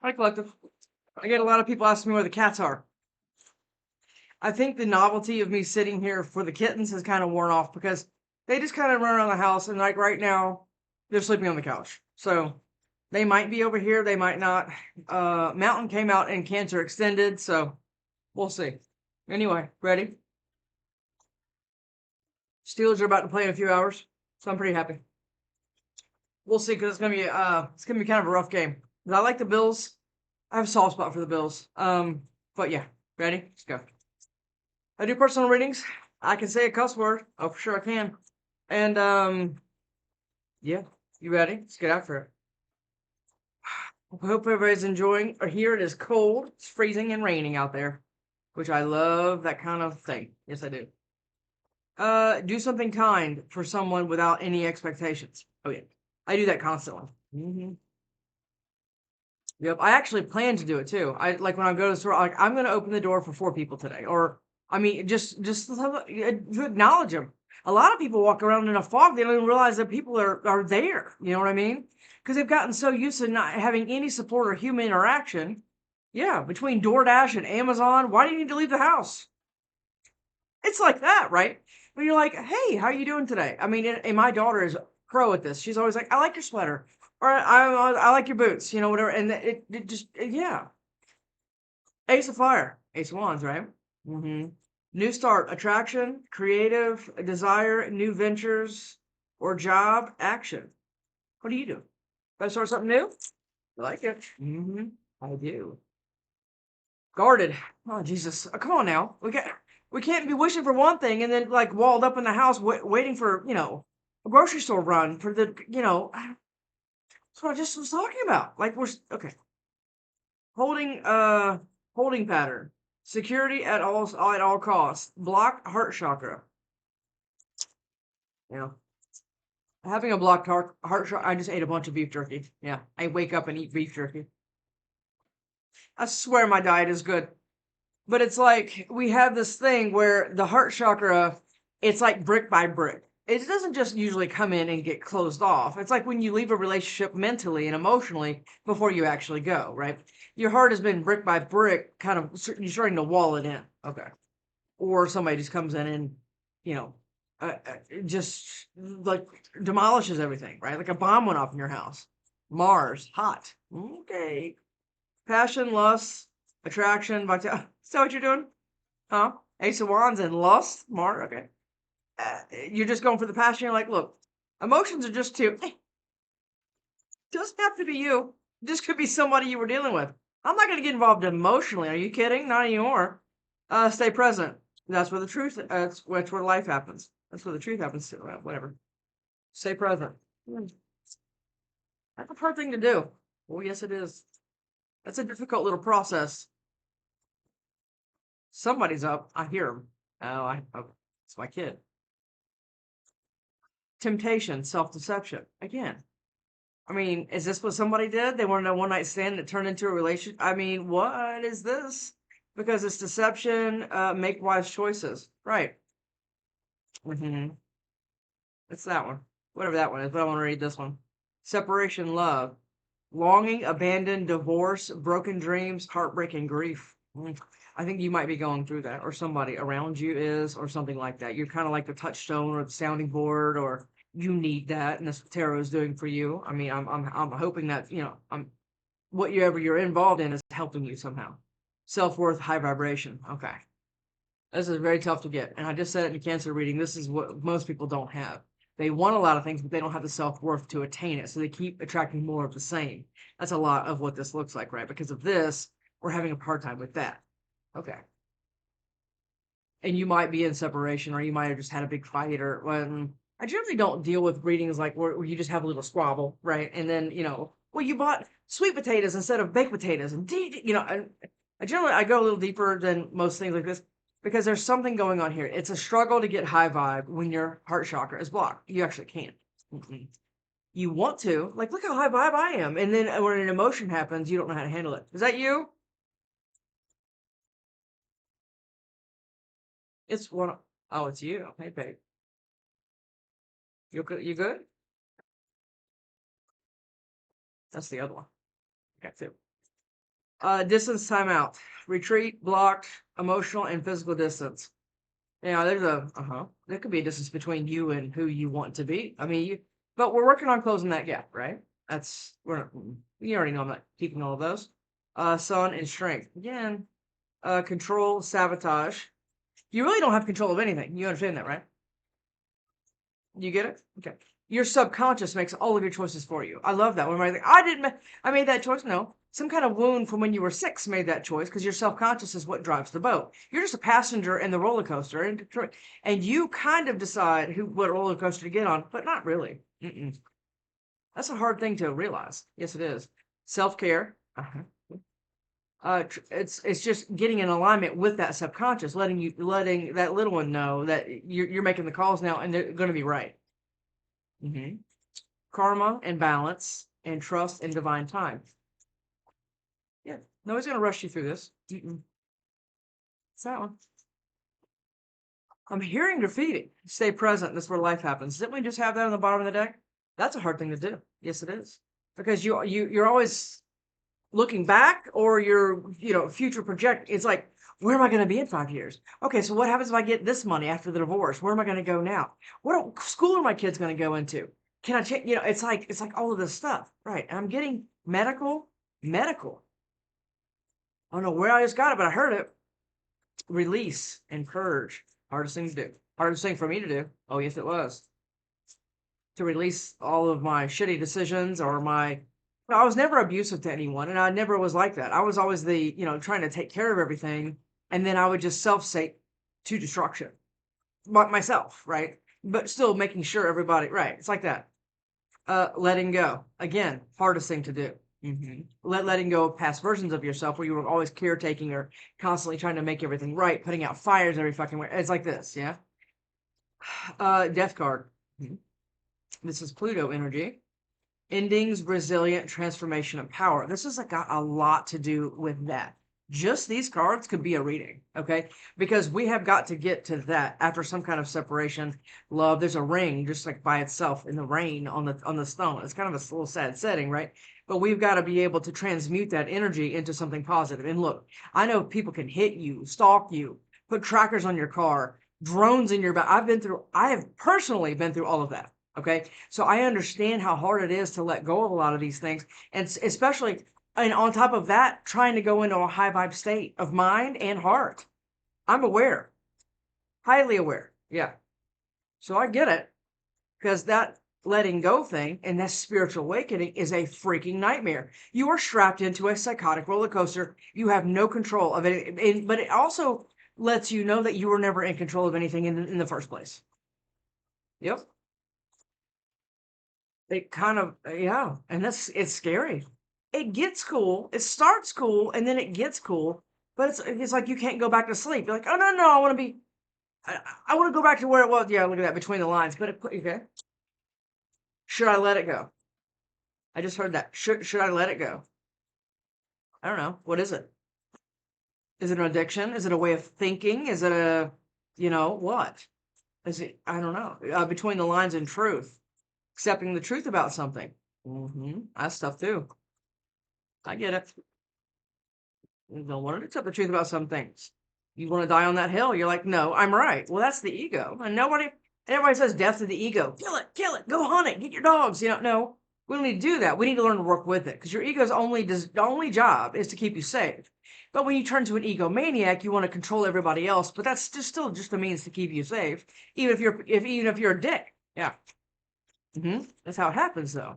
Hi, Collective. I get a lot of people asking me where the cats are. I think the novelty of me sitting here for the kittens has kind of worn off because they just kind of run around the house and like right now they're sleeping on the couch. So they might be over here, they might not. Mountain came out in Cancer Extended, so we'll see. Anyway, ready? Steelers are about to play in a few hours, so I'm pretty happy. We'll see because it's gonna be kind of a rough game. But I like the Bills. I have a soft spot for the Bills. But yeah, ready? Let's go. I do personal readings. I can say a cuss word. Oh, for sure I can. And yeah, you ready? Let's get after it. I hope everybody's enjoying. Or here it is cold. It's freezing and raining out there, which I love that kind of thing. Yes, I do. Do something kind for someone without any expectations. Oh yeah, I do that constantly. Yep, I actually plan to do it too. I like when I go to the store, like I'm going to open the door for 4 people today, or I mean, just to acknowledge them. A lot of people walk around in a fog; they don't even realize that people are there. You know what I mean? Because they've gotten so used to not having any support or human interaction. Yeah, between DoorDash and Amazon, why do you need to leave the house? It's like that, right? When you're like, "Hey, how are you doing today?" I mean, and my daughter is pro at this. She's always like, "I like your sweater," or "I like your boots," whatever. And it just yeah. Ace of Fire, Ace of Wands, right? New start, attraction, creative, desire, new ventures, or job, action. What do you do? Gotta start something new? I like it. I do. Guarded. Oh Jesus! Come on now. We can't be wishing for one thing and then like walled up in the house waiting for a grocery store run for the that's what I just was talking about. Like okay. Holding holding pattern. Security at all costs. Blocked heart chakra. Yeah. Having a blocked heart chakra. I just ate a bunch of beef jerky. Yeah. I wake up and eat beef jerky. I swear my diet is good. But it's like we have this thing where the heart chakra, it's like brick by brick. It doesn't just usually come in and get closed off. It's like when you leave a relationship mentally and emotionally before you actually go, right? Your heart has been brick by brick, kind of you're starting to wall it in. Okay. Or somebody just comes in and, you know, just like demolishes everything, right? Like a bomb went off in your house. Mars, hot. Okay. Passion, lust, attraction, vitality. Is that what you're doing? Huh? Ace of Wands and lust? Mars? Okay. You're just going for the passion. You're like, look, emotions are just two. Doesn't have to be you. This could be somebody you were dealing with. I'm not going to get involved emotionally. Are you kidding? Not anymore. Stay present. That's where the truth. That's where life happens. That's where the truth happens. Whatever. Stay present. That's a hard thing to do. Well, yes, it is. That's a difficult little process. Somebody's up. I hear him. Oh, it's my kid. Temptation, self-deception. Again, I mean, is this what somebody did? They wanted a one night stand that turned into a relationship. I mean, what is this? Because it's deception. Make wise choices. Right. It's that one. Whatever that one is, but I want to read this one. Separation, love, longing, abandon, divorce, broken dreams, heartbreak, and grief. I think you might be going through that, or somebody around you is, or something like that. You're kind of like the touchstone or the sounding board, or you need that, and this tarot is doing for you. I mean, I'm hoping that whatever you're involved in is helping you somehow. Self-worth, high vibration. Okay, this is very tough to get, and I just said it in Cancer reading. This is what most people don't have. They want a lot of things, but they don't have the self-worth to attain it, so they keep attracting more of the same. That's a lot of what this looks like, right? Because of this, we're having a hard time with that. Okay. And you might be in separation, or you might have just had a big fight, or when I generally don't deal with readings like where you just have a little squabble, right? And then well, you bought sweet potatoes instead of baked potatoes, and I generally I go a little deeper than most things like this because there's something going on here. It's a struggle to get high vibe when your heart chakra is blocked. You actually can't. You want to, like, look how high vibe I am, and then when an emotion happens, you don't know how to handle it. Is that you? It's one. Oh, it's you. Hey, babe. You good? You good? That's the other one. Okay, two. Distance timeout. Retreat, blocked, emotional and physical distance. Yeah, there could be a distance between you and who you want to be. I mean, but we're working on closing that gap, right? You already know I'm not keeping all of those. Sun and strength. Again, control, sabotage. You really don't have control of anything. You understand that, right? You get it? Okay. Your subconscious makes all of your choices for you. I love that. When I made that choice. No, some kind of wound from when you were 6 made that choice because your subconscious is what drives the boat. You're just a passenger in the roller coaster, and you kind of decide what roller coaster to get on, but not really. That's a hard thing to realize. Yes, it is. Self-care. It's just getting in alignment with that subconscious, letting that little one know that you're making the calls now, and they're going to be right. Karma and balance and trust and divine time. Yeah, nobody's going to rush you through this. It's that one. I'm hearing graffiti. Stay present. That's where life happens. Didn't we just have that on the bottom of the deck? That's a hard thing to do. Yes, it is. Because you're always looking back, or you're, future project. It's like, where am I going to be in 5 years? Okay, so what happens if I get this money after the divorce? Where am I going to go now? What school are my kids going to go into? Can I change? It's like all of this stuff, right? And I'm getting medical. I don't know where I just got it, but I heard it. Release and purge. Hardest thing to do. Hardest thing for me to do. Oh, yes, it was. To release all of my shitty decisions, or I was never abusive to anyone, and I never was like that. I was always trying to take care of everything, and then I would just self-sate to destruction. But myself, right? But still making sure everybody, right? It's like that. Letting go. Again, hardest thing to do. Letting go of past versions of yourself where you were always caretaking or constantly trying to make everything right, putting out fires every fucking way. It's like this, yeah? Death card. This is Pluto energy. Endings, resilient, transformation, and power. This has got a lot to do with that. Just these cards could be a reading, okay? Because we have got to get to that after some kind of separation. Love, there's a ring just like by itself in the rain on the stone. It's kind of a little sad setting, right? But we've got to be able to transmute that energy into something positive. And look, I know people can hit you, stalk you, put trackers on your car, drones in your back. I have personally been through all of that. Okay. So I understand how hard it is to let go of a lot of these things. And especially, and on top of that, trying to go into a high vibe state of mind and heart. I'm aware, highly aware. Yeah. So I get it, because that letting go thing and that spiritual awakening is a freaking nightmare. You are strapped into a psychotic roller coaster. You have no control of it. But it also lets you know that you were never in control of anything in the first place. Yep. It kind of, yeah, and it's scary. It gets cool. It starts cool, and then it gets cool, but it's like you can't go back to sleep. You're like, oh no, I want to be, I want to go back to where it was. Yeah, look at that between the lines. But okay, should I let it go? I just heard that. Should I let it go? I don't know. What is it? Is it an addiction? Is it a way of thinking? Is it what? Is it? I don't know. Between the lines and truth, accepting the truth about something. That's tough too. I get it. You don't want to accept the truth about some things. You want to die on that hill. You're like, no, I'm right. Well, that's the ego. And everybody says death to the ego. Kill it, go hunt it, get your dogs. No, we don't need to do that. We need to learn to work with it, because your ego's only job is to keep you safe. But when you turn to an egomaniac, you want to control everybody else. But that's still just a means to keep you safe, even if you're a dick. Yeah. That's how it happens, though.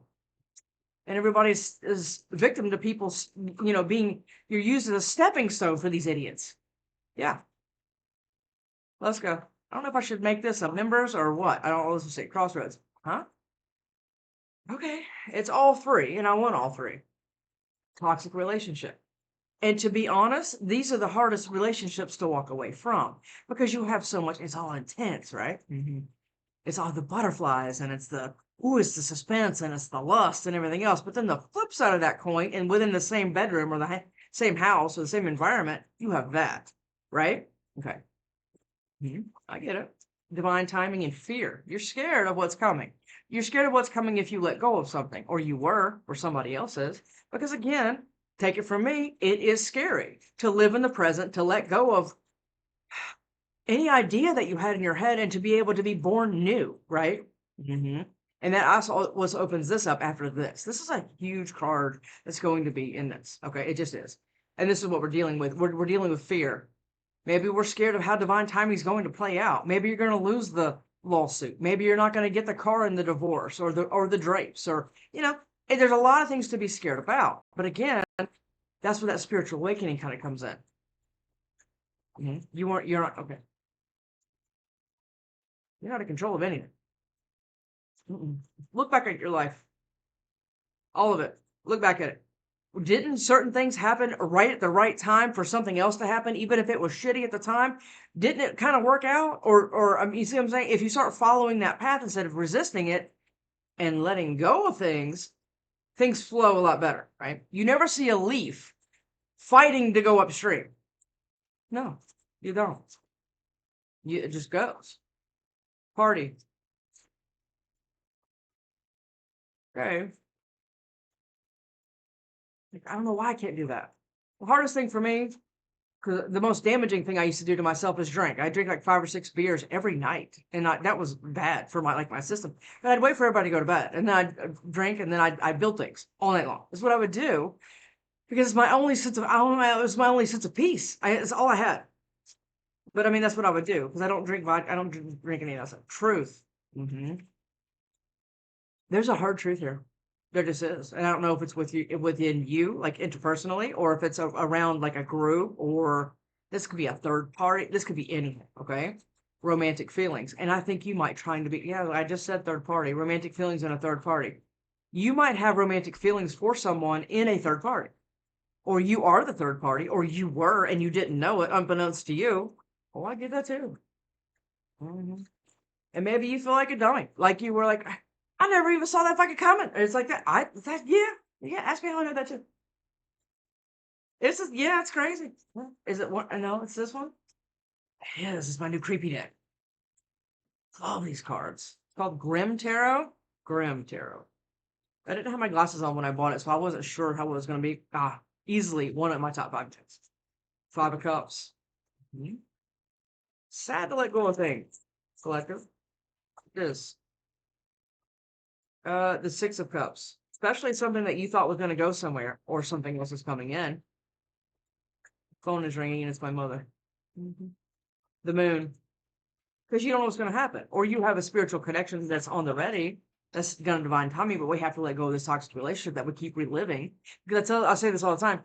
And everybody is victim to people's, you're used as a stepping stone for these idiots. Yeah. Let's go. I don't know if I should make this a members or what. I don't know. Let's say crossroads. Huh? Okay. It's all 3, and I want all 3. Toxic relationship. And to be honest, these are the hardest relationships to walk away from, because you have so much, it's all intense, right? It's all the butterflies, and it's the suspense, and it's the lust and everything else. But then the flip side of that coin, and within the same bedroom or the same house or the same environment, you have that, right? Okay. I get it. Divine timing and fear. You're scared of what's coming. You're scared of what's coming if you let go of something, or you were, or somebody else is. Because again, take it from me, it is scary to live in the present, to let go of any idea that you had in your head and to be able to be born new, right? Hmm. And that also opens this up after this. This is a huge card that's going to be in this. Okay, it just is. And this is what we're dealing with. We're dealing with fear. Maybe we're scared of how divine timing is going to play out. Maybe you're going to lose the lawsuit. Maybe you're not going to get the car in the divorce or the drapes, or there's a lot of things to be scared about. But again, that's where that spiritual awakening kind of comes in. You're not okay. You're not in control of anything. Look back at your life, all of it. Look back at it. Didn't certain things happen right at the right time for something else to happen, even if it was shitty at the time? Didn't it kind of work out? Or I mean, you see what I'm saying? If you start following that path instead of resisting it and letting go of things, things flow a lot better, right? You never see a leaf fighting to go upstream. No, you don't. It just goes. Party. Okay. I don't know why I can't do that. The hardest thing for me, because the most damaging thing I used to do to myself is drink. I drink like 5 or 6 beers every night, and that was bad for my system. But I'd wait for everybody to go to bed, and then I'd drink, and then I'd build things all night long. That's what I would do, because it's my only sense of it was my only sense of peace. It's all I had. But I mean, that's what I would do, because I don't drink vodka. I don't drink any of that stuff. Truth. Hmm. There's a hard truth here. There just is, and I don't know if it's within you, like interpersonally, or if it's around like a group, or this could be a third party. This could be anything. Okay, romantic feelings, and I think you might trying to be. Yeah, I just said third party. Romantic feelings in a third party. You might have romantic feelings for someone in a third party, or you are the third party, or you were and you didn't know it, unbeknownst to you. Oh, I get that too. Hmm. And maybe you feel like a dummy, like you were like, I never even saw that fucking coming. And it's like that. Yeah. Ask me how I know that too. Yeah, it's crazy. Is it one? No, it's this one. Yeah, this is my new creepy deck. Love these cards. It's called Grim Tarot. Grim Tarot. I didn't have my glasses on when I bought it, so I wasn't sure how it was going to be. Easily one of my top 5 decks. 5 of Cups. Mhm. Sad to let go of things. Collective. This. The 6 of Cups. Especially something that you thought was going to go somewhere, or something else is coming in. Phone is ringing and it's my mother. Mhm. The moon. Because you don't know what's going to happen. Or you have a spiritual connection that's on the ready. That's going to divine timing, but we have to let go of this toxic relationship that we keep reliving. Because I say this all the time.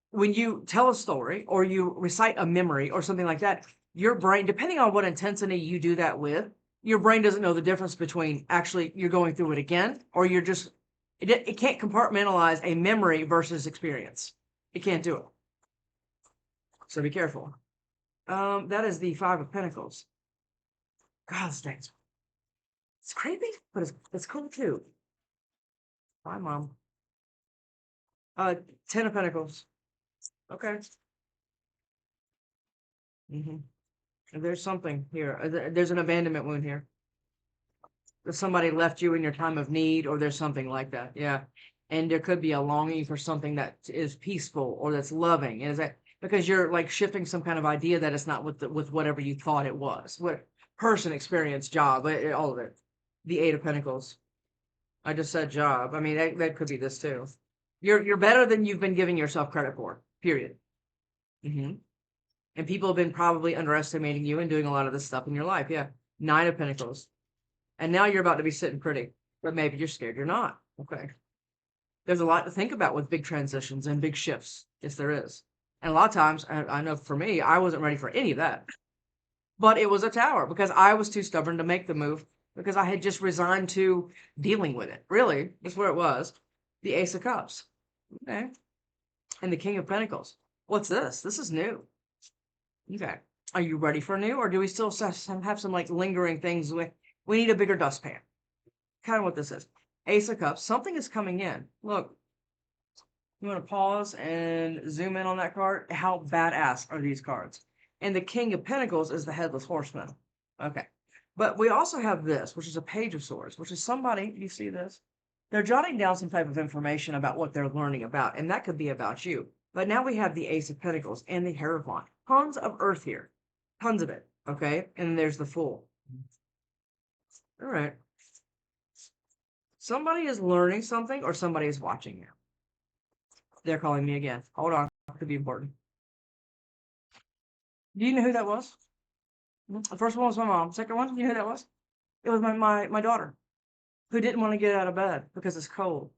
When you tell a story or you recite a memory or something like that, your brain, depending on what intensity you do that with, your brain doesn't know the difference between actually you're going through it again, or you're just, it can't compartmentalize a memory versus experience. It can't do it. So be careful. That is the 5 of Pentacles. God, this deck's it's creepy, but it's cool too. Bye, Mom. 10 of Pentacles. Okay. Mm-hmm. There's something here. There's an abandonment wound here. Somebody left you in your time of need, or there's something like that. Yeah. And there could be a longing for something that is peaceful or that's loving. Is that because you're like shifting some kind of idea that it's not with whatever you thought it was? What person, experience, job, all of it. The 8 of Pentacles. I just said job. I mean, that could be this too. You're better than you've been giving yourself credit for. Period. Hmm. And people have been probably underestimating you and doing a lot of this stuff in your life. Yeah. 9 of Pentacles. And now you're about to be sitting pretty, but maybe you're scared you're not. Okay. There's a lot to think about with big transitions and big shifts. Yes, there is. And a lot of times, I know for me, I wasn't ready for any of that. But it was a tower because I was too stubborn to make the move because I had just resigned to dealing with it. Really, that's where it was. The Ace of Cups. Okay. And the King of Pentacles. What's this? This is new. Okay. Are you ready for new, or do we still have some like lingering things with? We need a bigger dustpan. Kind of what this is. Ace of Cups. Something is coming in. Look. You want to pause and zoom in on that card? How badass are these cards? And the King of Pentacles is the Headless Horseman. Okay. But we also have this, which is a Page of Swords, which is somebody, you see this? They're jotting down some type of information about what they're learning about, and that could be about you. But now we have the Ace of Pentacles and the Hierophant. Tons of earth here. Tons of it. Okay? And there's the Fool. All right. Somebody is learning something or somebody is watching you. They're calling me again. Hold on. Could be important. Do you know who that was? The first one was my mom. Second one, you know who that was? It was my daughter, who didn't want to get out of bed because it's cold.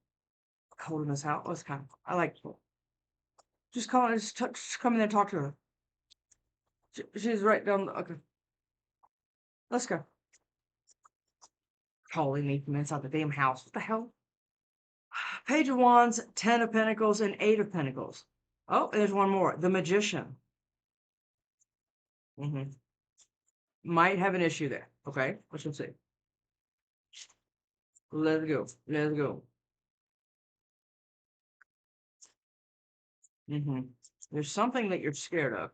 Cold in this house. It's kind of, I like cold. Just call her, just come in there and talk to her. She's right down the, okay. Let's go. Calling me from inside the damn house. What the hell? Page of Wands, 10 of Pentacles, and 8 of Pentacles. Oh, and there's one more. The Magician. Might have an issue there. Okay, let's see. Let's go. Let's go. There's something that you're scared of.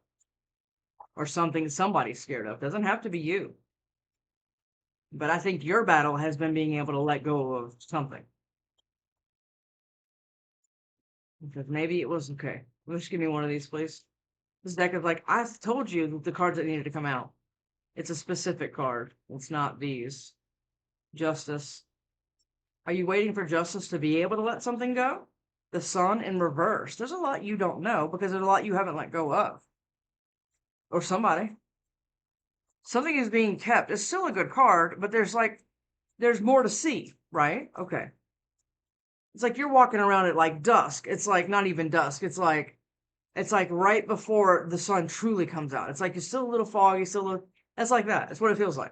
Or something somebody's scared of. Doesn't have to be you. But I think your battle has been being able to let go of something. Because maybe it was okay. Just give me one of these, please. This deck is like, I told you the cards that needed to come out. It's a specific card. It's not these. Justice. Are you waiting for justice to be able to let something go? The Sun in reverse. There's a lot you don't know because there's a lot you haven't let go of. Or somebody. Something is being kept. It's still a good card, but there's more to see, right? Okay. It's like you're walking around at like dusk. It's like not even dusk. It's like right before the sun truly comes out. It's like you're still a little foggy, that's like that. That's what it feels like.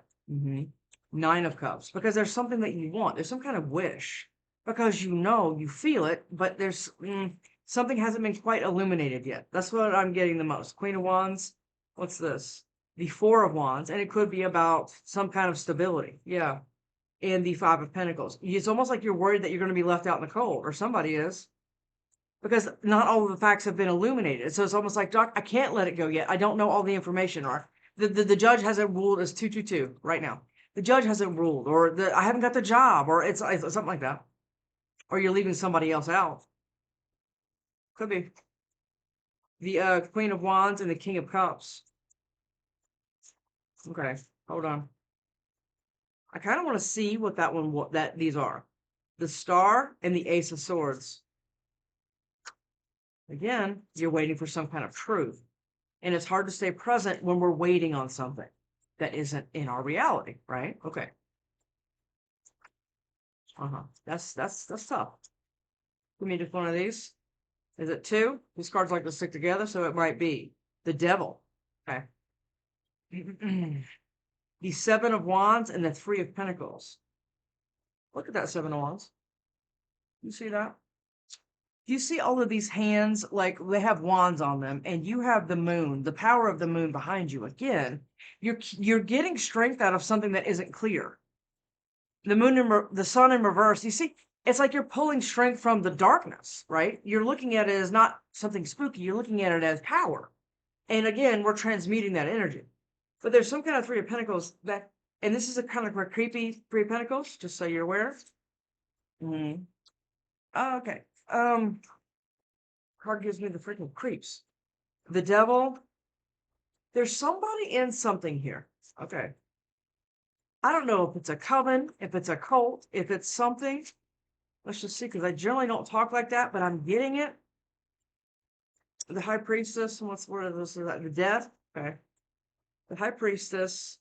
9 of Cups. Because there's something that you want. There's some kind of wish. Because you feel it, but there's something hasn't been quite illuminated yet. That's what I'm getting the most. Queen of Wands. What's this? The 4 of Wands. And it could be about some kind of stability. Yeah. And the 5 of Pentacles. It's almost like you're worried that you're going to be left out in the cold. Or somebody is. Because not all of the facts have been illuminated. So it's almost like, Doc, I can't let it go yet. I don't know all the information. Or the judge hasn't ruled as 222 right now. The judge hasn't ruled. Or I haven't got the job. Or it's something like that. Or you're leaving somebody else out. Could be. The Queen of Wands and the King of Cups. Okay, hold on. I kind of want to see what these are. The Star and the Ace of Swords. Again, you're waiting for some kind of truth. And it's hard to stay present when we're waiting on something that isn't in our reality, right? Okay. That's tough. Give me just one of these. Is it 2? These cards like to stick together, so it might be the Devil. Okay. The 7 of Wands and the 3 of Pentacles. Look at that 7 of Wands. You see that? You see all of these hands, like they have wands on them, and you have the moon, the power of the moon behind you. Again, you're getting strength out of something that isn't clear. The moon the sun in reverse. You see, it's like you're pulling strength from the darkness, right? You're looking at it as not something spooky. You're looking at it as power. And again, we're transmuting that energy. But there's some kind of 3 of Pentacles that, and this is a kind of a creepy 3 of Pentacles, just so you're aware. Oh, okay. Card gives me the freaking creeps. The Devil. There's somebody in something here. Okay. I don't know if it's a coven, if it's a cult, if it's something. Let's just see, because I generally don't talk like that, but I'm getting it. The High Priestess. What is this? The Death. Okay. The High Priestess.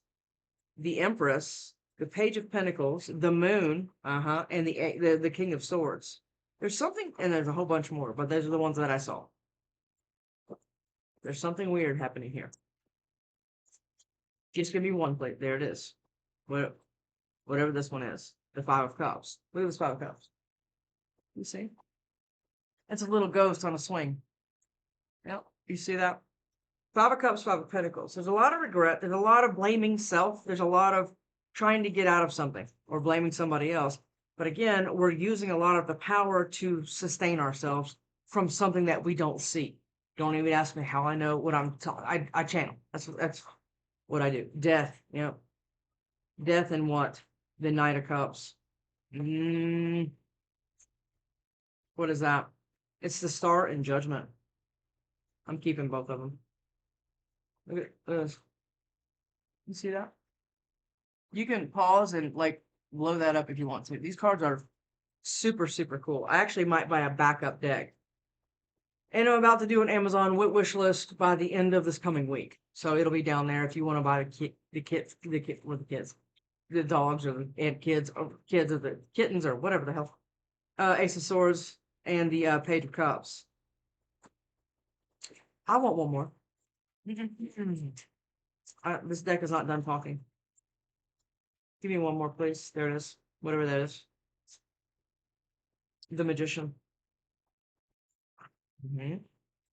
The Empress. The Page of Pentacles. The Moon. And the King of Swords. There's something, and there's a whole bunch more, but those are the ones that I saw. There's something weird happening here. Just give me one plate. There it is. Whatever this one is. The 5 of Cups. Look at this 5 of Cups. You see? It's a little ghost on a swing. Yep. You see that? 5 of Cups, 5 of Pentacles. There's a lot of regret. There's a lot of blaming self. There's a lot of trying to get out of something or blaming somebody else. But again, we're using a lot of the power to sustain ourselves from something that we don't see. Don't even ask me how I know what I'm talking. I channel. That's what I do. Death. Yep. Death and what? The Knight of Cups. What is that? It's the Star and Judgment. I'm keeping both of them. Look at this. You see that? You can pause and like blow that up if you want to. These cards are super, super cool. I actually might buy a backup deck. And I'm about to do an Amazon wish list by the end of this coming week. So it'll be down there if you want to buy the dogs or the and kids or the kittens or whatever the hell. Ace of Swords and the Page of Cups. I want one more. This deck is not done talking. Give me one more, please. There it is. Whatever that is. The Magician.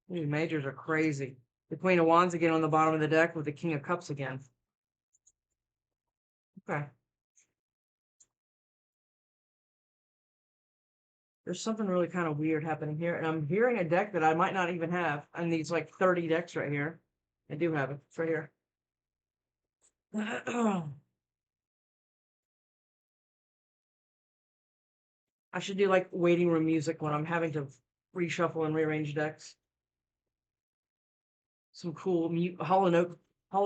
These majors are crazy. The Queen of Wands again on the bottom of the deck with the King of Cups again. Okay. There's something really kind of weird happening here. And I'm hearing a deck that I might not even have. And these like 30 decks right here. I do have it. It's right here. I should do like waiting room music when I'm having to reshuffle and rearrange decks. Some cool Hollow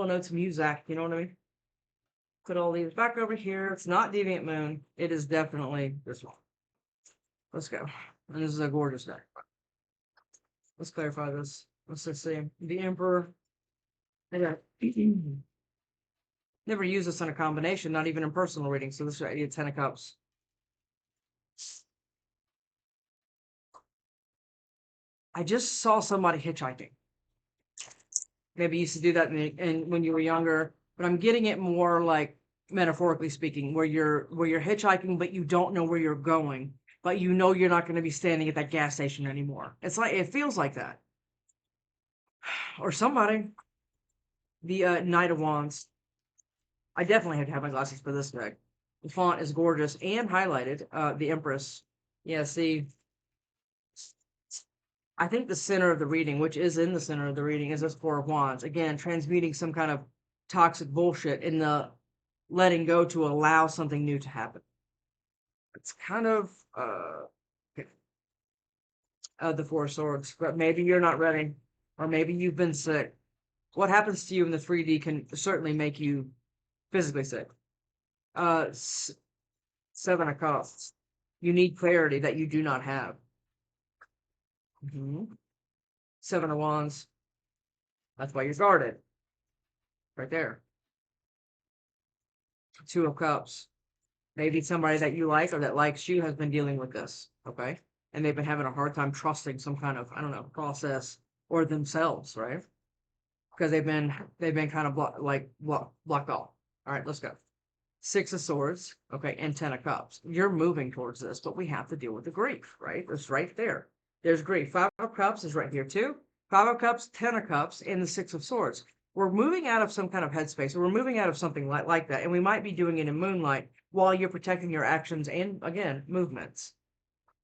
Notes music, you know what I mean? Put all these back over here. It's not Deviant Moon. It is definitely this one. Let's go. And this is a gorgeous deck. Let's clarify this. Let's just see. The Emperor. Yeah. Never use this in a combination, not even in personal reading. So this is 10 of Cups. I just saw somebody hitchhiking. Maybe you used to do that when you were younger, but I'm getting it more like metaphorically speaking, where you're hitchhiking, but you don't know where you're going, but you know you're not going to be standing at that gas station anymore. It's like it feels like that. Or somebody. The Knight of Wands. I definitely have to have my glasses for this deck. The font is gorgeous and highlighted. The Empress. Yeah, see. I think the center of the reading, which is in the center of the reading, is this Four of Wands. Again, transmuting some kind of toxic bullshit in the letting go to allow something new to happen. It's kind of the Four of Swords, but maybe you're not ready, or maybe you've been sick. What happens to you in the 3D can certainly make you physically sick. Seven of Cups. You need clarity that you do not have. Seven of Wands. That's why you're guarded. Right there. Two of Cups. Maybe somebody that you like or that likes you has been dealing with this, okay? And they've been having a hard time trusting some kind of, I don't know, process or themselves, right? Because they've been kind of blocked off. All right, let's go. Six of Swords, okay, and 10 of Cups. You're moving towards this, but we have to deal with the grief, right? It's right there. There's grief. Five of Cups is right here too. Five of Cups, 10 of Cups, and the Six of Swords. We're moving out of some kind of headspace. We're moving out of something like that, and we might be doing it in Moonlight while you're protecting your actions and, again, movements.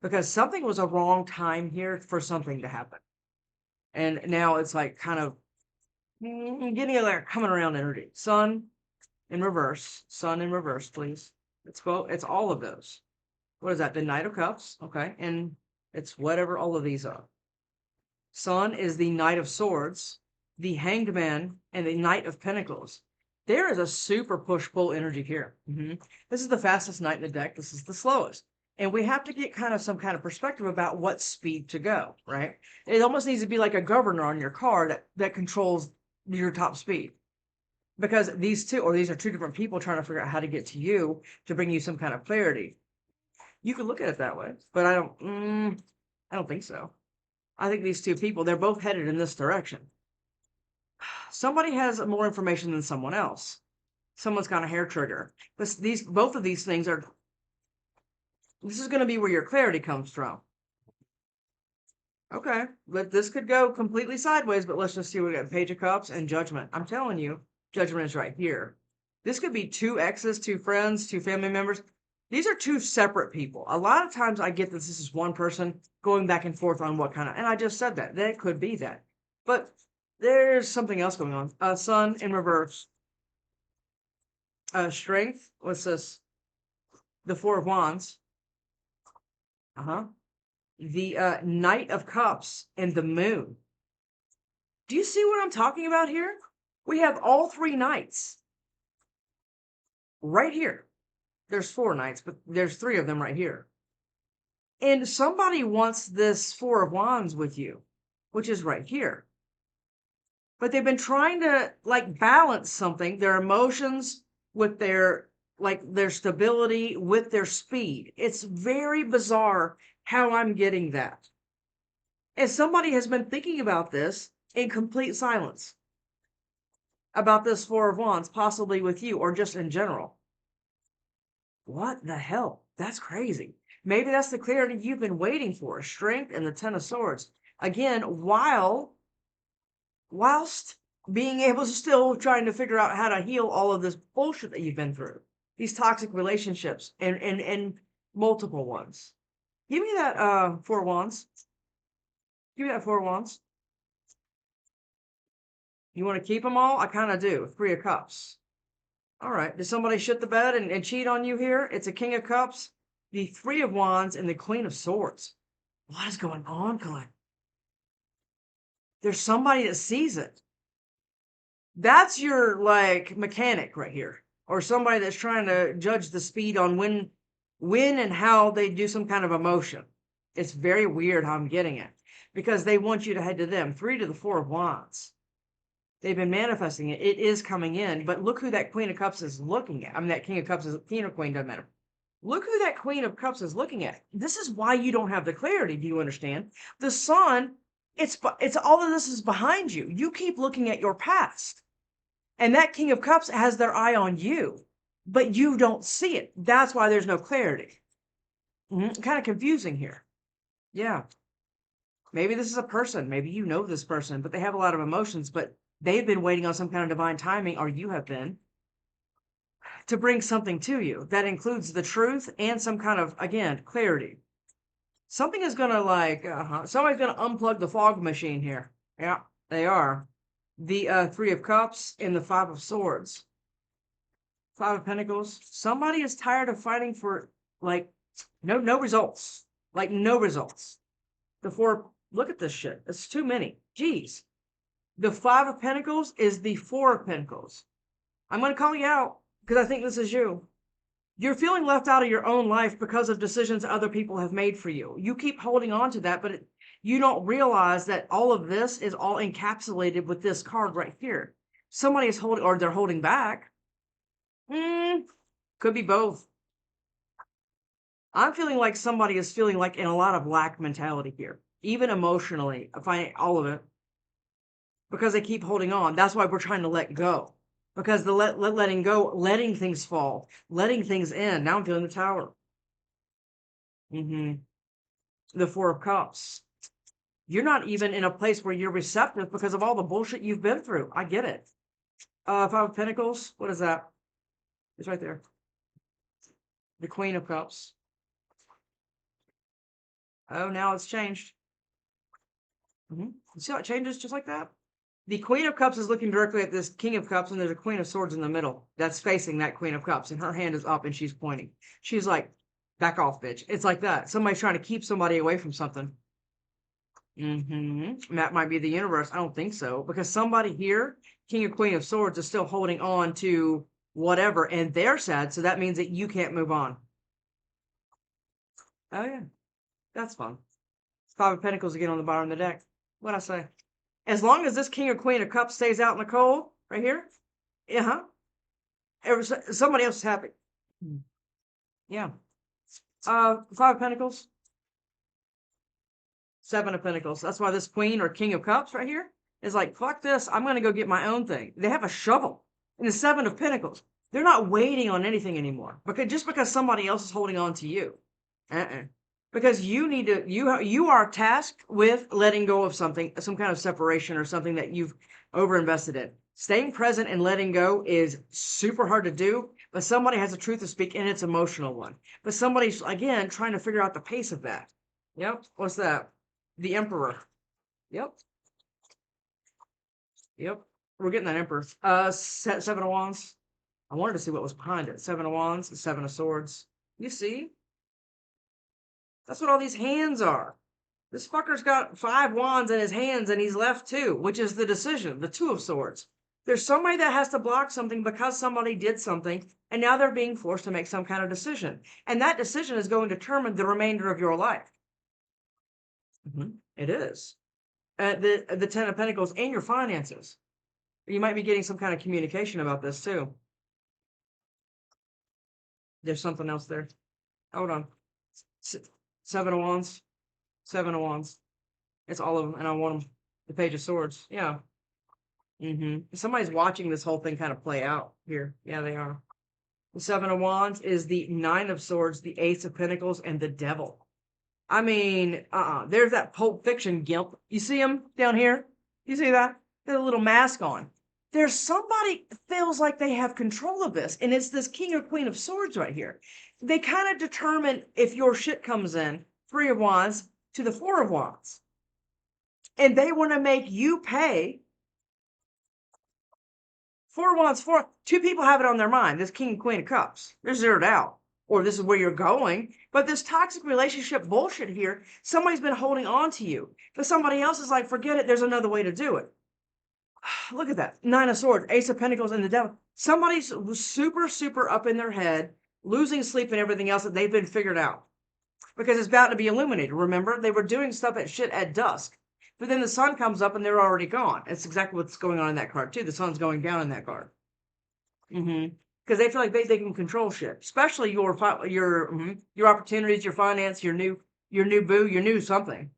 Because something was a wrong time here for something to happen. And now it's like kind of getting there, coming around energy. Sun in reverse. Sun in reverse, please. It's all of those. What is that? The Knight of Cups. Okay. And it's whatever all of these are. Sun is the Knight of Swords, the Hanged Man, and the Knight of Pentacles. There is a super push-pull energy here. This is the fastest knight in the deck. This is the slowest. And we have to get kind of some kind of perspective about what speed to go, right? It almost needs to be like a governor on your car that controls your top speed. Because these are two different people trying to figure out how to get to you to bring you some kind of clarity. You could look at it that way, but I don't think so. I think these two people, they're both headed in this direction. Somebody has more information than someone else. Someone's got a hair trigger. Both of these things are. This is going to be where your clarity comes from. Okay, but this could go completely sideways. But let's just see. We got Page of Cups and Judgment. I'm telling you, Judgment is right here. This could be two exes, two friends, two family members. These are two separate people. A lot of times I get this is one person going back and forth on what kind of, and I just said that. That could be that. But there's something else going on. Sun in reverse. Strength. What's this? The Four of Wands. the Knight of Cups and the Moon. Do you see what I'm talking about here? We have all three knights right here. There's four knights, but there's three of them right here. And somebody wants this Four of Wands with you, which is right here. But they've been trying to like balance something, their emotions with their their stability with their speed. It's very bizarre how I'm getting that. And somebody has been thinking about this in complete silence about this Four of Wands, possibly with you or just in general. What the hell? That's crazy. Maybe that's the clarity you've been waiting for. Strength and the Ten of Swords. Again, whilst being able to still trying to figure out how to heal all of this bullshit that you've been through. These toxic relationships and multiple ones. Give me that Four of Wands. Give me that Four of Wands. You want to keep them all? I kind of do. Three of Cups. All right. Did somebody shit the bed and cheat on you here? It's a King of Cups, the Three of Wands, and the Queen of Swords. What is going on, Colin? There's somebody that sees it. That's your like mechanic right here, or somebody that's trying to judge the speed on when and how they do some kind of emotion. It's very weird how I'm getting it because they want you to head to them. Three to the Four of Wands. They've been manifesting it. It is coming in, but look who that Queen of Cups is looking at. I mean, that King of Cups is King or Queen, doesn't matter. Look who that Queen of Cups is looking at. This is why you don't have the clarity. Do you understand? The Sun, it's all of this is behind you. You keep looking at your past. And that King of Cups has their eye on you, but you don't see it. That's why there's no clarity. Kind of confusing here. Yeah. Maybe this is a person. Maybe you know this person, but they have a lot of emotions, but they've been waiting on some kind of divine timing, or you have been, to bring something to you that includes the truth and some kind of, again, clarity. Something is going to somebody's going to unplug the fog machine here. Yeah, they are. The Three of Cups and the Five of Swords. Five of Pentacles. Somebody is tired of fighting for like no results. Like no results. The Four, look at this shit. It's too many. Jeez. The Five of Pentacles is the Four of Pentacles. I'm going to call you out because I think this is you. You're feeling left out of your own life because of decisions other people have made for you. You keep holding on to that, but you don't realize that all of this is all encapsulated with this card right here. Somebody is holding, or they're holding back. Could be both. I'm feeling like somebody is feeling like in a lot of lack mentality here, even emotionally. I find all of it because they keep holding on. That's why we're trying to let go. Because the letting go, letting things fall, letting things in. Now I'm feeling the Tower. The Four of Cups. You're not even in a place where you're receptive because of all the bullshit you've been through. I get it. Five of Pentacles. What is that? It's right there. The Queen of Cups. Oh, now it's changed. You see how it changes just like that? The Queen of Cups is looking directly at this King of Cups, and there's a Queen of Swords in the middle that's facing that Queen of Cups, and her hand is up and she's pointing. She's like, back off, bitch. It's like that. Somebody's trying to keep somebody away from something. That might be the universe. I don't think so, because somebody here, King or Queen of Swords, is still holding on to whatever, and they're sad, so that means that you can't move on. Oh, yeah. That's fun. Five of Pentacles again on the bottom of the deck. What'd I say? As long as this King or Queen of Cups stays out in the cold, right here, somebody else is happy. Yeah. Five of Pentacles. Seven of Pentacles. That's why this Queen or King of Cups right here is like, fuck this. I'm going to go get my own thing. They have a shovel. And the Seven of Pentacles. They're not waiting on anything anymore. Just because somebody else is holding on to you. Because you need to, you are tasked with letting go of something, some kind of separation or something that you've overinvested in. Staying present and letting go is super hard to do, but somebody has a truth to speak, and it's an emotional one. But somebody's, again, trying to figure out the pace of that. Yep. What's that? The Emperor. Yep. We're getting that Emperor. Seven of Wands. I wanted to see what was behind it. Seven of Wands, Seven of Swords. You see? That's what all these hands are. This fucker's got 5 wands in his hands and he's left 2, which is the decision, the 2 of swords. There's somebody that has to block something because somebody did something, and now they're being forced to make some kind of decision. And that decision is going to determine the remainder of your life. It is. The 10 of Pentacles and your finances. You might be getting some kind of communication about this too. There's something else there. Hold on. 7 of Wands. 7 of Wands. It's all of them, and I want them. The Page of Swords. Yeah. Somebody's watching this whole thing kind of play out here. Yeah, they are. The 7 of Wands is the 9 of Swords, the Ace of Pentacles, and the Devil. I mean, there's that Pulp Fiction gimp. You see him down here? You see that? There's a little mask on. There's somebody feels like they have control of this, and it's this King or Queen of Swords right here. They kind of determine if your shit comes in, 3 of Wands to the 4 of Wands. And they want to make you pay. 4 of Wands, 4. 2 people have it on their mind. This King and Queen of Cups. They're zeroed out. Or this is where you're going. But this toxic relationship bullshit here, somebody's been holding on to you. But somebody else is like, forget it, there's another way to do it. Look at that. 9 of Swords, Ace of Pentacles, and the Devil. Somebody's super, super up in their head, losing sleep and everything else that they've been figured out. Because it's about to be illuminated. Remember, they were doing stuff at shit at dusk. But then the sun comes up and they're already gone. That's exactly what's going on in that card, too. The sun's going down in that card. Because they feel like they can control shit, especially your opportunities, your finance, your new boo, your new something.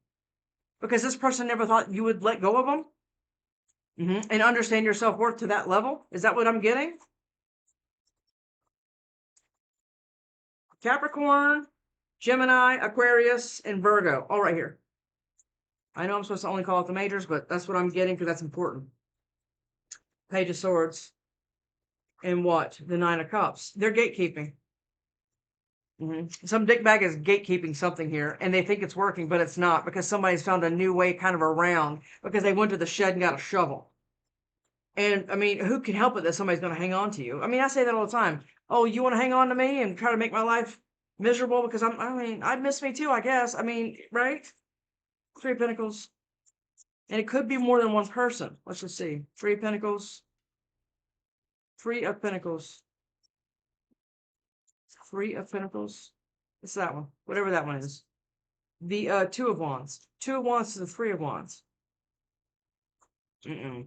Because this person never thought you would let go of them and understand your self-worth to that level. Is that what I'm getting? Capricorn, Gemini, Aquarius, and Virgo, all right here. I know I'm supposed to only call it the majors, but that's what I'm getting because that's important. Page of Swords. And what? The 9 of Cups. They're gatekeeping. Some dickbag is gatekeeping something here, and they think it's working, but it's not, because somebody's found a new way kind of around, because they went to the shed and got a shovel. And, I mean, who can help it that somebody's going to hang on to you? I mean, I say that all the time. Oh, you want to hang on to me and try to make my life miserable because I'd miss me too, I guess. I mean, right? 3 of Pentacles. And it could be more than one person. Let's just see. 3 of Pentacles. 3 of Pentacles. 3 of Pentacles. It's that one. Whatever that one is. The 2 of Wands. 2 of Wands to the 3 of Wands. And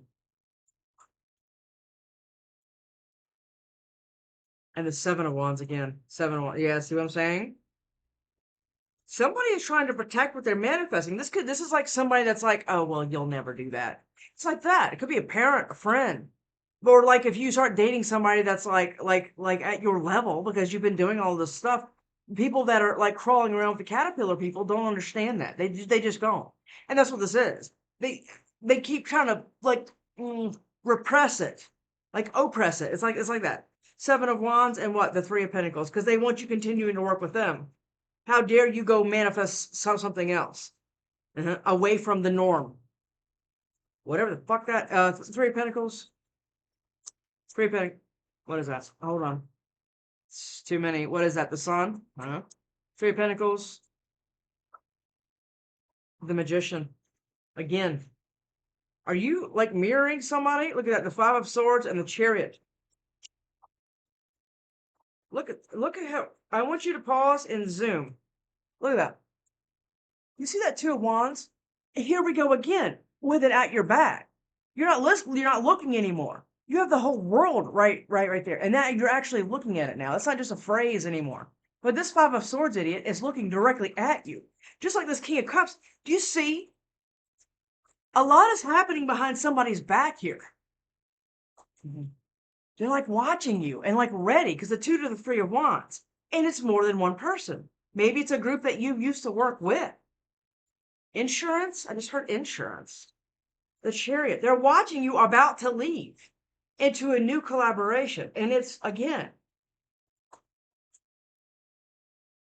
the 7 of Wands again. 7 of Wands. Yeah, see what I'm saying? Somebody is trying to protect what they're manifesting. This is like somebody that's like, oh, well, you'll never do that. It's like that. It could be a parent, a friend. Or like if you start dating somebody that's like at your level because you've been doing all this stuff, people that are like crawling around with the caterpillar people don't understand that. They just don't. And that's what this is. They keep trying to like repress it, like oppress it. It's like that. 7 of Wands and what? The 3 of Pentacles, because they want you continuing to work with them. How dare you go manifest something else away from the norm? Whatever the fuck that 3 of Pentacles. 3 of Pentacles. What is that? Hold on. It's too many. What is that? The Sun? 3 of Pentacles. The Magician. Again. Are you like mirroring somebody? Look at that. The 5 of Swords and the Chariot. Look at how. I want you to pause and zoom. Look at that. You see that 2 of Wands? Here we go again with it at your back. You're not listening. You're not looking anymore. You have the whole world right there. And now you're actually looking at it now. It's not just a phrase anymore. But this 5 of Swords idiot is looking directly at you. Just like this King of Cups. Do you see? A lot is happening behind somebody's back here. They're like watching you and like ready because the 2 to the 3 of Wands. And it's more than one person. Maybe it's a group that you used to work with. Insurance? I just heard insurance. The Chariot. They're watching you about to leave into a new collaboration. And it's, again,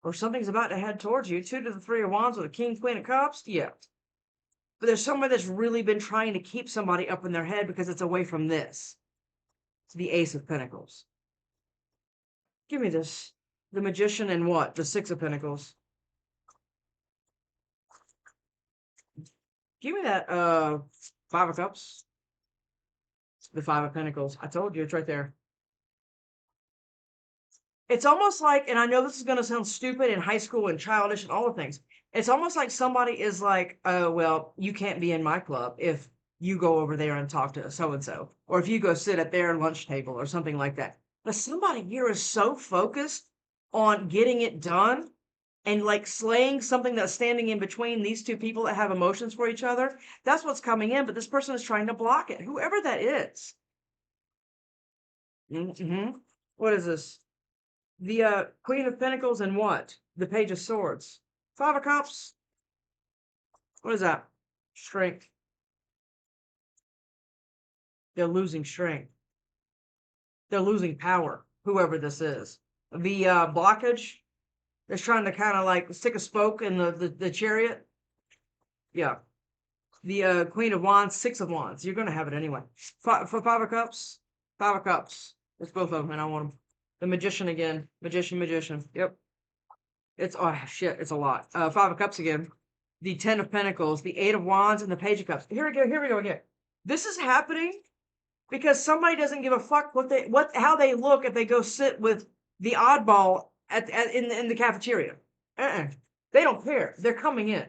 or something's about to head towards you. 2 to the 3 of Wands with a King, Queen of Cups. Yeah. But there's somebody that's really been trying to keep somebody up in their head because it's away from this. It's the Ace of Pentacles. Give me this. The Magician and what? The 6 of Pentacles. Give me that Five of Cups. The Five of Pentacles. I told you, it's right there. It's almost like, and I know this is going to sound stupid in high school and childish and all the things. It's almost like somebody is like, oh, well, you can't be in my club if you go over there and talk to so and so, or if you go sit at their lunch table or something like that. But somebody here is so focused on getting it done and like slaying something that's standing in between these two people that have emotions for each other. That's what's coming in, but this person is trying to block it, whoever that is. What is this? The Queen of Pentacles and what? The Page of Swords. Five of Cups. What is that? Strength. They're losing strength. They're losing power, whoever this is. The blockage is trying to kind of like stick a spoke in the chariot. Yeah. The Queen of Wands, Six of Wands. You're going to have it anyway. For Five of Cups. Five of Cups. It's both of them, and I want them. The Magician again. Magician. Yep. It's, oh, shit, it's a lot. Five of Cups again. The Ten of Pentacles, the Eight of Wands, and the Page of Cups. Here we go again. This is happening because somebody doesn't give a fuck how they look if they go sit with the oddball in the cafeteria. They don't care. They're coming in.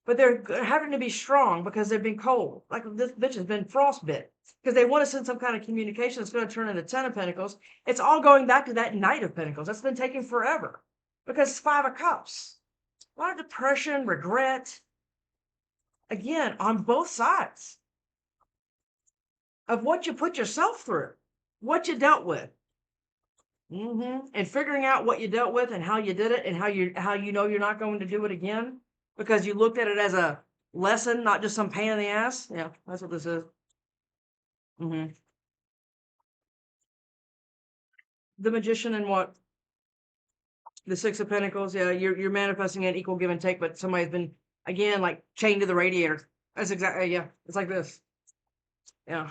But they're having to be strong because they've been cold. Like this bitch has been frostbit. Because they want to send some kind of communication that's going to turn into Ten of Pentacles. It's all going back to that Knight of Pentacles. That's been taking forever. Because it's Five of Cups. A lot of depression, regret. Again, on both sides of what you put yourself through, what you dealt with. And figuring out what you dealt with and how you did it and how you know you're not going to do it again because you looked at it as a lesson, not just some pain in the ass. Yeah, that's what this is. The Magician and what? The Six of Pentacles. Yeah, you're manifesting an equal give and take, but somebody's been again like chained to the radiator. That's exactly, yeah. It's like this. Yeah.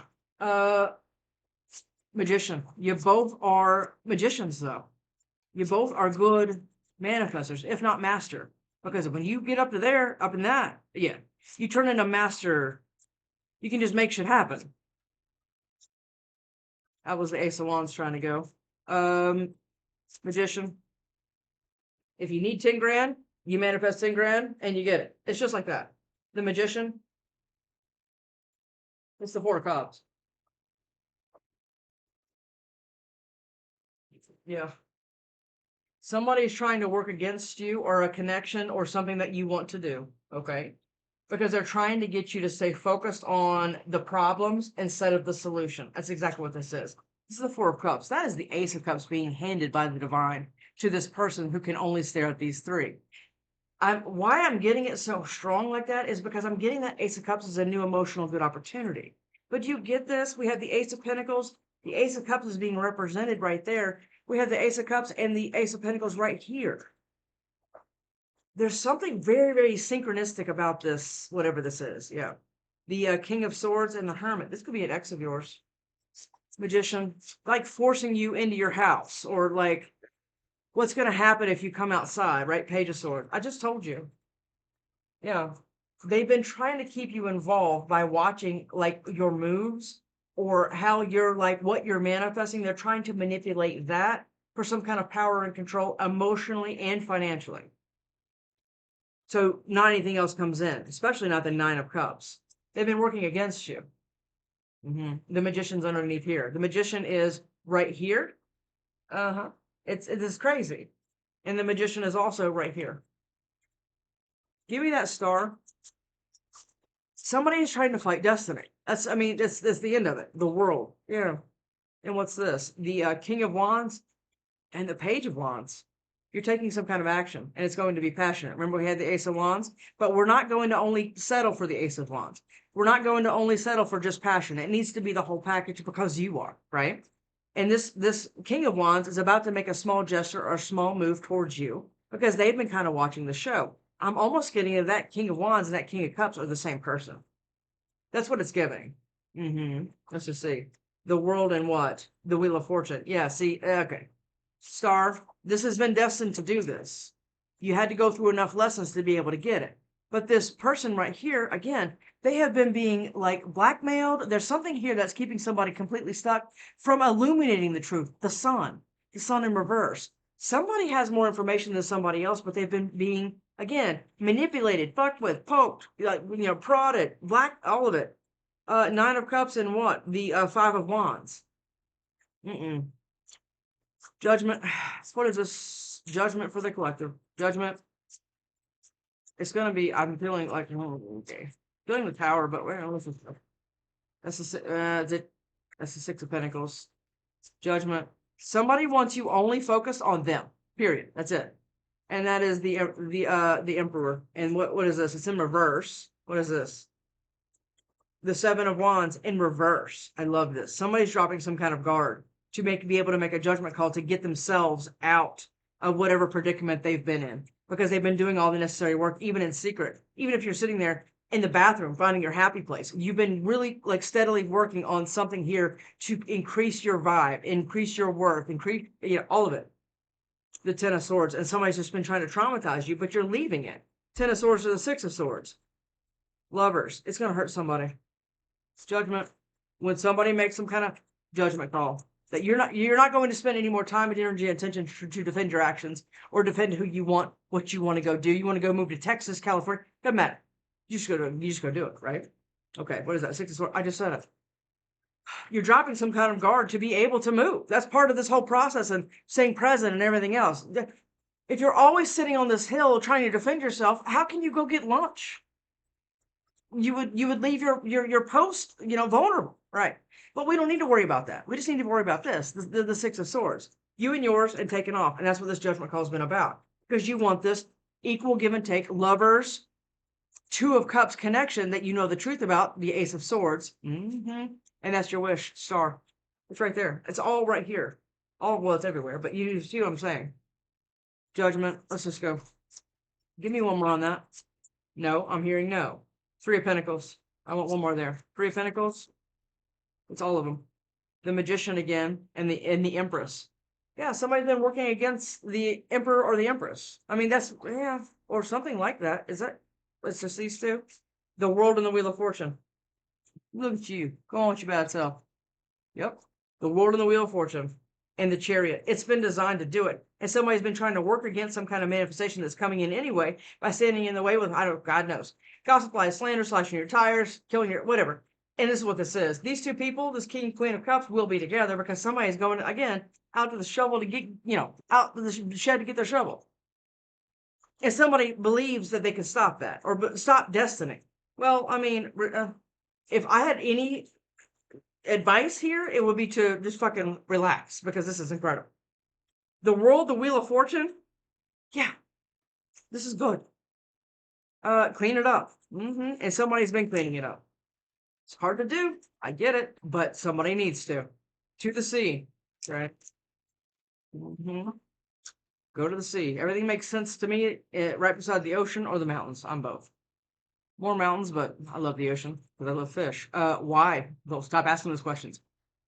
Magician. You both are magicians, though. You both are good manifestors, if not master. Because when you get up to there, up in that, yeah, you turn into master. You can just make shit happen. That was the Ace of Wands trying to go. Magician. If you need 10 grand, you manifest 10 grand and you get it. It's just like that. The Magician. It's the Four of Cups. Yeah. Somebody's trying to work against you or a connection or something that you want to do. Okay. Because they're trying to get you to stay focused on the problems instead of the solution. That's exactly what this is. This is the Four of Cups. That is the Ace of Cups being handed by the divine to this person who can only stare at these three. Why I'm getting it so strong like that is because I'm getting that Ace of Cups as a new emotional good opportunity. But you get this? We have the Ace of Pentacles. The Ace of Cups is being represented right there. We have the Ace of Cups and the Ace of Pentacles right here. There's something very, very synchronistic about this, whatever this is. Yeah. The King of Swords and the Hermit. This could be an ex of yours. Magician. Like forcing you into your house. Or like, what's going to happen if you come outside, right? Page of Swords. I just told you. Yeah. They've been trying to keep you involved by watching like your moves or how you're like what you're manifesting. They're trying to manipulate that for some kind of power and control emotionally and financially. So not anything else comes in, especially not the Nine of Cups. They've been working against you. The Magician's underneath here. The Magician is right here. It is crazy. And the Magician is also right here. Give me that star. Somebody is trying to fight destiny. That's the end of it. The world. Yeah. And what's this? The King of Wands and the Page of Wands. You're taking some kind of action, and it's going to be passionate. Remember, we had the Ace of Wands, but we're not going to only settle for the Ace of Wands. We're not going to only settle for just passion. It needs to be the whole package because you are, right? And this King of Wands is about to make a small gesture or a small move towards you because they've been kind of watching the show. I'm almost getting that King of Wands and that King of Cups are the same person. That's what it's giving. Let's just see. The World and what? The Wheel of Fortune. Yeah, see, okay. Star, this has been destined to do this. You had to go through enough lessons to be able to get it. But this person right here, again, they have been being like blackmailed. There's something here that's keeping somebody completely stuck from illuminating the truth. The sun in reverse. Somebody has more information than somebody else, but they've been being, again, manipulated, fucked with, poked, like, prodded, all of it. Nine of Cups and what? The Five of Wands. Judgment. What is this? Judgment for the collective. Judgment. It's gonna be. I'm feeling like okay. Feeling the Tower, but where? That's the Six of Pentacles. Judgment. Somebody wants you only focused on them. Period. That's it. And that is the Emperor. And what is this? It's in reverse. What is this? The Seven of Wands in reverse. I love this. Somebody's dropping some kind of guard to be able to make a judgment call to get themselves out of whatever predicament they've been in, because they've been doing all the necessary work, even in secret. Even if you're sitting there in the bathroom finding your happy place, you've been really like steadily working on something here to increase your vibe, increase your worth, increase all of it. The Ten of Swords, and somebody's just been trying to traumatize you, but you're leaving it. Ten of Swords to the Six of Swords. Lovers, it's going to hurt somebody. It's judgment. When somebody makes some kind of judgment call that you're not going to spend any more time and energy and attention to defend your actions or defend who you want, what you want to go do. You want to go move to Texas, California, doesn't matter. You just go do it, right? Okay, what is that? Six of Swords. I just said it. You're dropping some kind of guard to be able to move. That's part of this whole process and staying present and everything else. If you're always sitting on this hill trying to defend yourself, how can you go get lunch? You would leave your post, vulnerable, right? But we don't need to worry about that. We just need to worry about this, the Six of Swords. You and yours and taking off. And that's what this judgment call has been about. Because you want this equal give and take, lovers, Two of Cups connection that you know the truth about, the Ace of Swords. And that's your wish, star. It's right there. It's all right here. Well, it's everywhere, but you see what I'm saying. Judgment. Let's just go. Give me one more on that. No, I'm hearing no. Three of Pentacles. I want one more there. Three of Pentacles. It's all of them. The Magician again, and the Empress. Yeah, somebody's been working against the Emperor or the Empress. I mean, that's, or something like that. Is that, it's just these two? The World and the Wheel of Fortune. Look at you. Go on with your bad self. Yep. The World and the Wheel of Fortune. And the Chariot. It's been designed to do it. And somebody's been trying to work against some kind of manifestation that's coming in anyway by standing in the way with, God knows. Gossip, lies, slander, slashing your tires, killing your, whatever. And this is what this is. These two people, this King and Queen of Cups, will be together because somebody's going, again, out to the shovel to get, out to the shed to get their shovel. And somebody believes that they can stop that or stop destiny. Well, I mean, if I had any advice here, it would be to just fucking relax because this is incredible. The World, the Wheel of Fortune. Yeah, this is good. Clean it up. And somebody's been cleaning it up. It's hard to do. I get it, but somebody needs to. To the sea, right? Go to the sea. Everything makes sense to me right beside the ocean or the mountains. I'm both. More mountains, but I love the ocean because I love fish. Why? Well, stop asking those questions.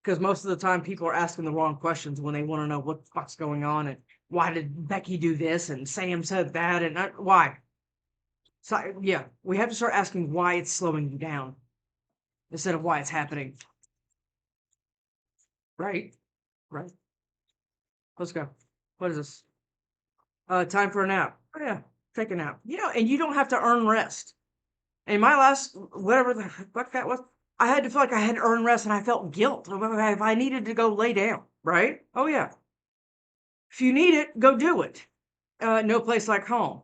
Because most of the time people are asking the wrong questions when they want to know what the fuck's going on and why did Becky do this and Sam said that and why. So, yeah, we have to start asking why it's slowing you down instead of why it's happening. Right. Let's go. What is this? Time for a nap. Oh, yeah, take a nap. And you don't have to earn rest. In my last, whatever the fuck that was, I had to feel like I had to earn rest and I felt guilt if I needed to go lay down, right? Oh, yeah. If you need it, go do it. No place like home.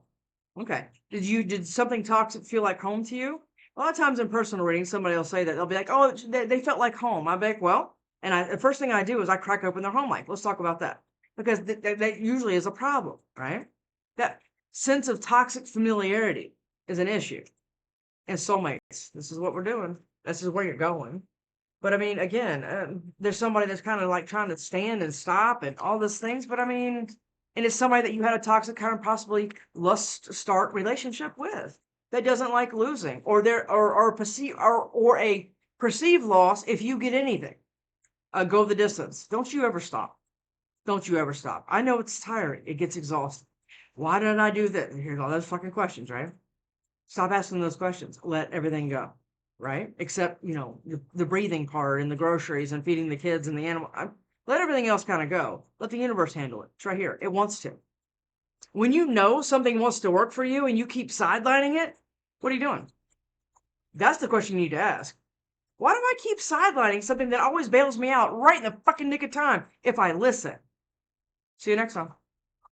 Okay. Did something toxic feel like home to you? A lot of times in personal readings, somebody will say that. They'll be like, oh, they felt like home. I'll be like, well, and the first thing I do is I crack open their home life. Let's talk about that. Because that usually is a problem, right? That sense of toxic familiarity is an issue. And soulmates, this is what we're doing. This is where you're going. But I mean, again, there's somebody that's kind of like trying to stand and stop and all these things. But I mean, and it's somebody that you had a toxic kind of possibly lust start relationship with that doesn't like losing or a perceived loss if you get anything. Go the distance. Don't you ever stop. Don't you ever stop. I know it's tiring. It gets exhausting. Why did I do that? Here's all those fucking questions, right? Stop asking those questions. Let everything go, right? Except, the breathing part and the groceries and feeding the kids and the animal. Let everything else kind of go. Let the universe handle it. It's right here. It wants to. When you know something wants to work for you and you keep sidelining it, what are you doing? That's the question you need to ask. Why do I keep sidelining something that always bails me out right in the fucking nick of time if I listen? See you next time.